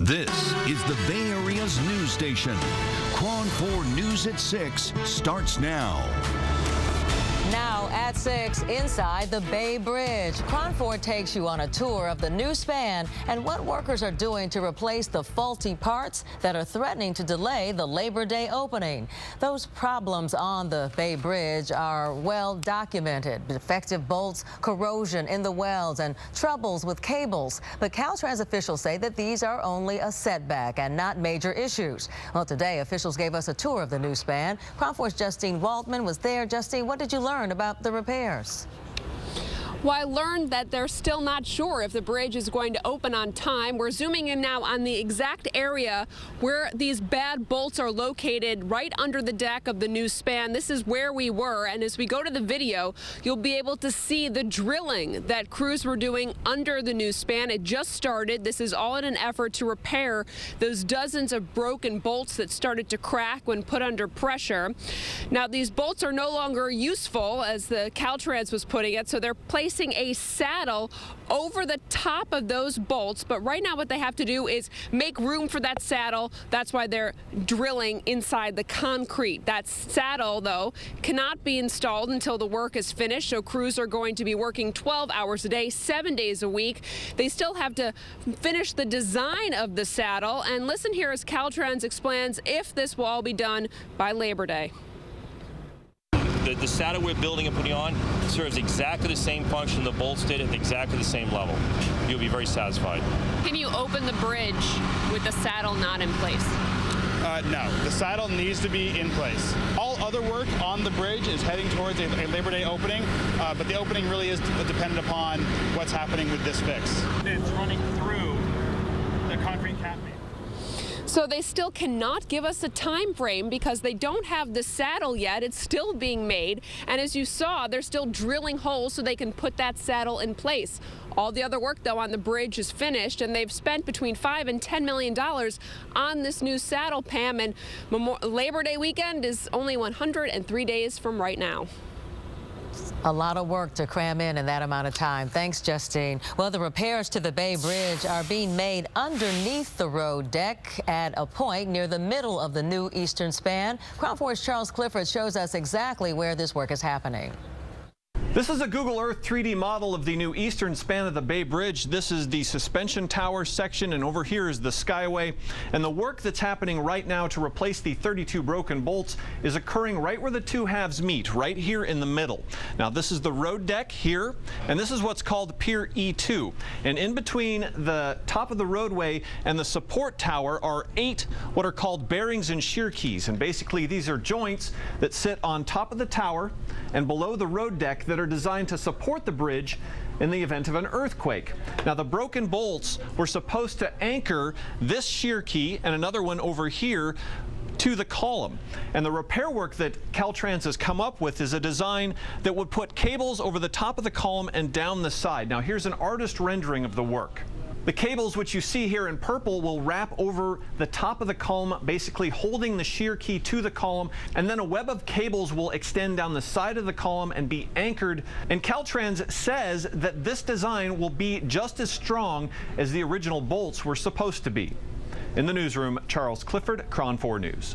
This is the Bay Area's news station. KRON 4 News at 6 starts now. Now at 6, inside the Bay Bridge, KRON 4 takes you on a tour of the new span and what workers are doing to replace the faulty parts that are threatening to delay the Labor Day opening. Those problems on the Bay Bridge are well documented. Defective bolts, corrosion in the welds, and troubles with cables. But Caltrans officials say that these are only a setback and not major issues. Well, today, officials gave us a tour of the new span. KRON 4's Justine Waldman was there. Justine, what did you learn about the repairs? Well, I learned that they're still not sure if the bridge is going to open on time. We're zooming in now on the exact area where these bad bolts are located, right under the deck of the new span. This is where we were, and as we go to the video, you'll be able to see the drilling that crews were doing under the new span. It just started. This is all in an effort to repair those dozens of broken bolts that started to crack when put under pressure. Now, these bolts are no longer useful, as the Caltrans was putting it, so they're placing a saddle over the top of those bolts. But right now what they have to do is make room for that saddle. That's why they're drilling inside the concrete. That saddle, though, cannot be installed until the work is finished. So crews are going to be working 12 hours a day, 7 days a week. They still have to finish the design of the saddle. And listen here as Caltrans explains if this will all be done by Labor Day. The saddle we're building and putting on serves exactly the same function the bolts did at exactly the same level. You'll be very satisfied. Can you open the bridge with the saddle not in place? No, the saddle needs to be in place. All other work on the bridge is heading towards a Labor Day opening, but the opening really is dependent upon what's happening with this fix. It's running through the concrete capping. So they still cannot give us a time frame because they don't have the saddle yet. It's still being made. And as you saw, they're still drilling holes so they can put that saddle in place. All the other work, though, on the bridge is finished, and they've spent between $5 and $10 million on this new saddle, Pam. And Labor Day weekend is only 103 days from right now. A lot of work to cram in that amount of time. Thanks, Justine. Well, the repairs to the Bay Bridge are being made underneath the road deck at a point near the middle of the new eastern span. KRON 4's Charles Clifford shows us exactly where this work is happening. This is a Google Earth 3D model of the new eastern span of the Bay Bridge. This is the suspension tower section, and over here is the skyway. And the work that's happening right now to replace the 32 broken bolts is occurring right where the two halves meet, right here in the middle. Now, this is the road deck here, and this is what's called Pier E2. And in between the top of the roadway and the support tower are 8 what are called bearings and shear keys. And basically, these are joints that sit on top of the tower and below the road deck that are designed to support the bridge in the event of an earthquake. Now, the broken bolts were supposed to anchor this shear key and another one over here to the column. And the repair work that Caltrans has come up with is a design that would put cables over the top of the column and down the side. Now, here's an artist rendering of the work. The cables, which you see here in purple, will wrap over the top of the column, basically holding the shear key to the column, and then a web of cables will extend down the side of the column and be anchored. And Caltrans says that this design will be just as strong as the original bolts were supposed to be. In the newsroom, Charles Clifford, KRON 4 News.